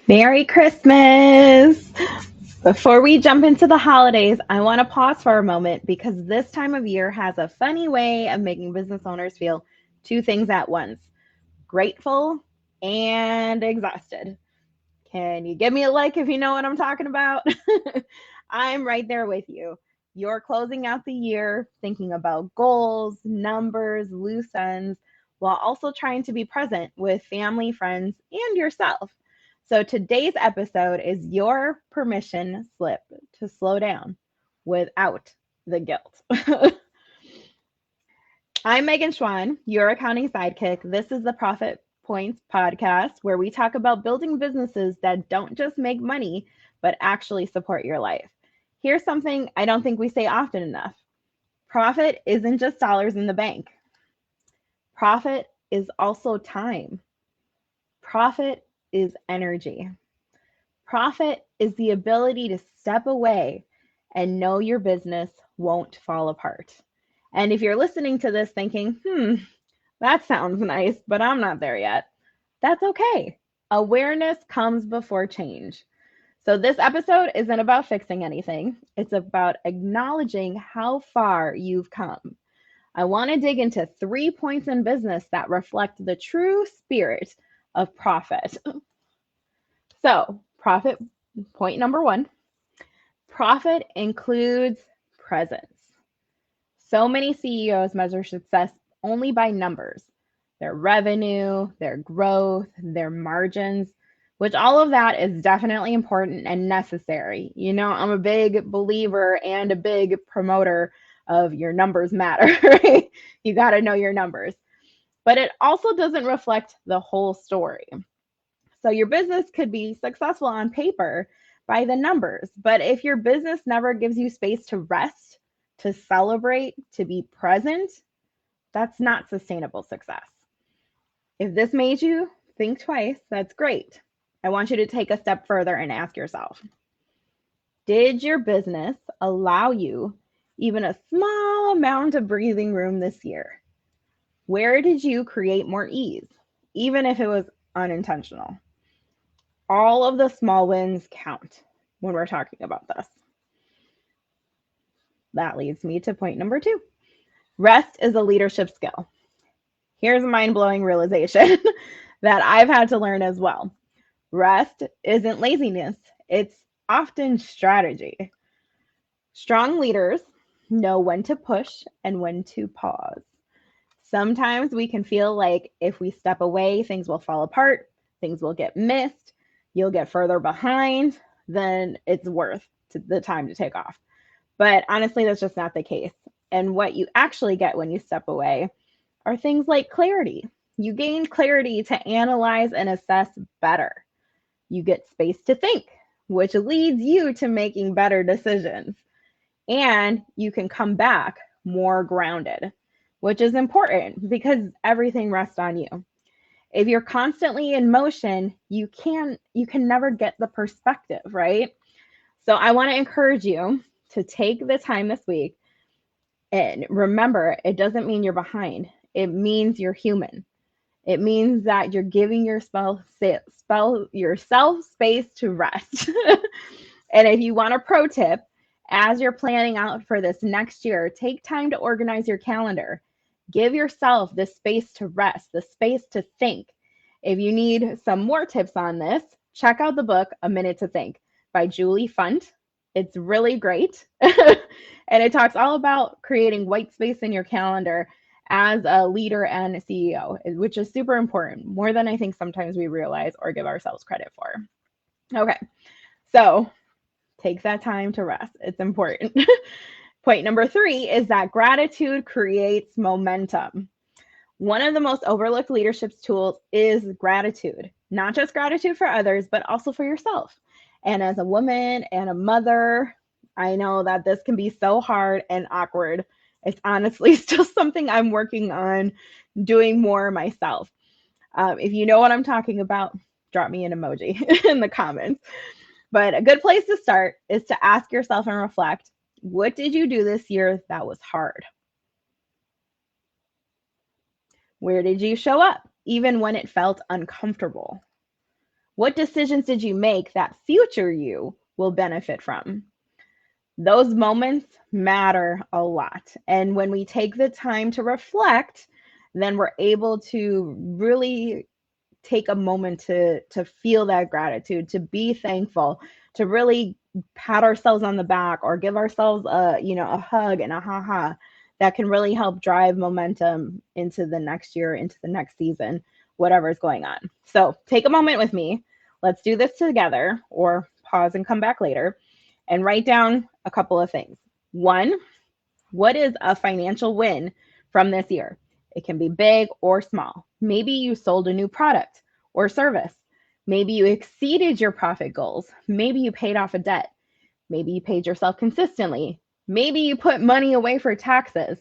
Merry Christmas! Before we jump into the holidays, I want to pause for a moment because this time of year has a funny way of making business owners feel two things at once: grateful and exhausted. Can you give me a like if you know what I'm talking about? I'm right there with you. You're closing out the year thinking about goals, numbers, loose ends, while also trying to be present with family, friends, and yourself. So today's episode is your permission slip to slow down without the guilt. I'm Megan Schwan, your accounting sidekick. This is the Profit Points podcast where we talk about building businesses that don't just make money, but actually support your life. Here's something I don't think we say often enough: profit isn't just dollars in the bank, profit is also time, profit is energy, profit is the ability to step away and know your business won't fall apart. And if you're listening to this thinking, that sounds nice, but I'm not there yet, that's okay. Awareness comes before change. So, this episode isn't about fixing anything, it's about acknowledging how far you've come. I want to dig into 3 points in business that reflect the true spirit of profit. So, profit point number one: profit includes presence. So many CEOs measure success only by numbers: their revenue, their growth, their margins, which all of that is definitely important and necessary. You know, I'm a big believer and a big promoter of your numbers matter, right? You got to know your numbers. But it also doesn't reflect the whole story. So your business could be successful on paper by the numbers, but if your business never gives you space to rest, to celebrate, to be present, that's not sustainable success. If this made you think twice, that's great. I want you to take a step further and ask yourself, did your business allow you even a small amount of breathing room this year? Where did you create more ease, even if it was unintentional? All of the small wins count when we're talking about this. That leads me to point number two: rest is a leadership skill. Here's a mind blowing realization that I've had to learn as well. Rest isn't laziness, it's often strategy. Strong leaders know when to push and when to pause. Sometimes we can feel like if we step away, things will fall apart, things will get missed, you'll get further behind, then it's worth the time to take off. But honestly, that's just not the case. And what you actually get when you step away are things like clarity. You gain clarity to analyze and assess better. You get space to think, which leads you to making better decisions. And you can come back more grounded, which is important because everything rests on you. If you're constantly in motion, you can never get the perspective, right? So I want to encourage you to take the time this week and remember, it doesn't mean you're behind. It means you're human. It means that you're giving yourself space to rest. And if you want a pro tip, as you're planning out for this next year, take time to organize your calendar. Give yourself the space to rest, the space to think. If you need some more tips on this, check out the book A Minute to Think by Julie Funt. It's really great. And it talks all about creating white space in your calendar as a leader and a CEO, which is super important, more than I think sometimes we realize or give ourselves credit for. Okay, so take that time to rest. It's important. Point number three is that gratitude creates momentum. One of the most overlooked leadership tools is gratitude, not just gratitude for others, but also for yourself. And as a woman and a mother, I know that this can be so hard and awkward. It's honestly still something I'm working on doing more myself. If you know what I'm talking about, drop me an emoji in the comments. But a good place to start is to ask yourself and reflect, what did you do this year that was hard? Where did you show up, even when it felt uncomfortable? What decisions did you make that future you will benefit from? Those moments matter a lot. And when we take the time to reflect, then we're able to really take a moment to feel that gratitude, to be thankful, to really pat ourselves on the back or give ourselves a hug and a ha that can really help drive momentum into the next year, into the next season, whatever is going on. So take a moment with me. Let's do this together, or pause and come back later and write down a couple of things. One, what is a financial win from this year? It can be big or small. Maybe you sold a new product or service. Maybe you exceeded your profit goals. Maybe you paid off a debt. Maybe you paid yourself consistently. Maybe you put money away for taxes.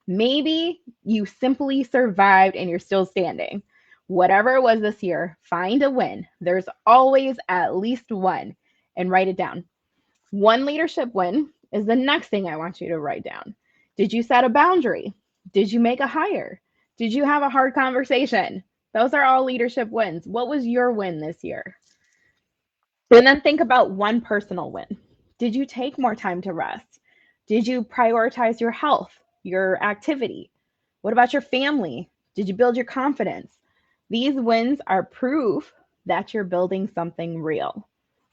Maybe you simply survived and you're still standing. Whatever it was this year, find a win. There's always at least one, and write it down. One leadership win is the next thing I want you to write down. Did you set a boundary? Did you make a hire? Did you have a hard conversation? Those are all leadership wins. What was your win this year? And then think about one personal win. Did you take more time to rest? Did you prioritize your health, your activity? What about your family? Did you build your confidence? These wins are proof that you're building something real.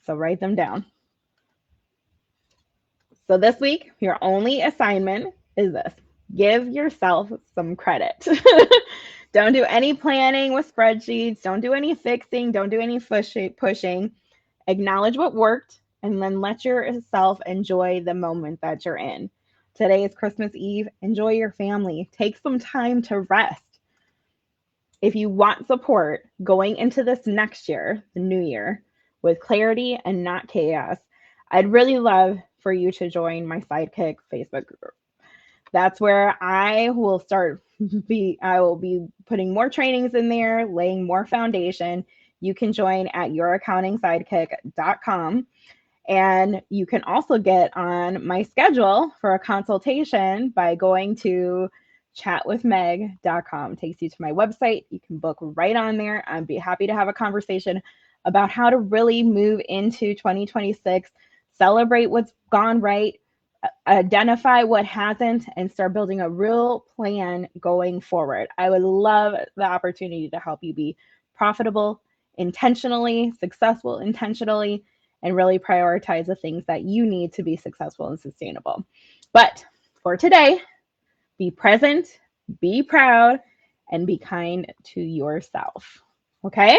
So write them down. So this week, your only assignment is this: give yourself some credit. Don't do any planning with spreadsheets. Don't do any fixing. Don't do any pushing. Acknowledge what worked and then let yourself enjoy the moment that you're in. Today is Christmas Eve. Enjoy your family. Take some time to rest. If you want support going into this next year, the new year, with clarity and not chaos, I'd really love for you to join my Sidekick Facebook group. That's where I will be putting more trainings in there, laying more foundation. You can join at youraccountingsidekick.com. And you can also get on my schedule for a consultation by going to chatwithmeg.com. It takes you to my website. You can book right on there. I'd be happy to have a conversation about how to really move into 2026, celebrate what's gone right, identify what hasn't, and start building a real plan going forward. I would love the opportunity to help you be profitable intentionally, successful intentionally, and really prioritize the things that you need to be successful and sustainable. But for today, be present, be proud, and be kind to yourself. Okay?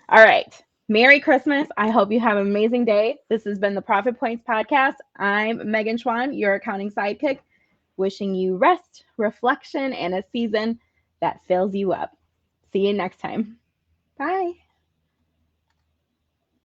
All right. Merry Christmas. I hope you have an amazing day. This has been the Profit Points Podcast. I'm Megan Schwan, your accounting sidekick, wishing you rest, reflection, and a season that fills you up. See you next time. Bye.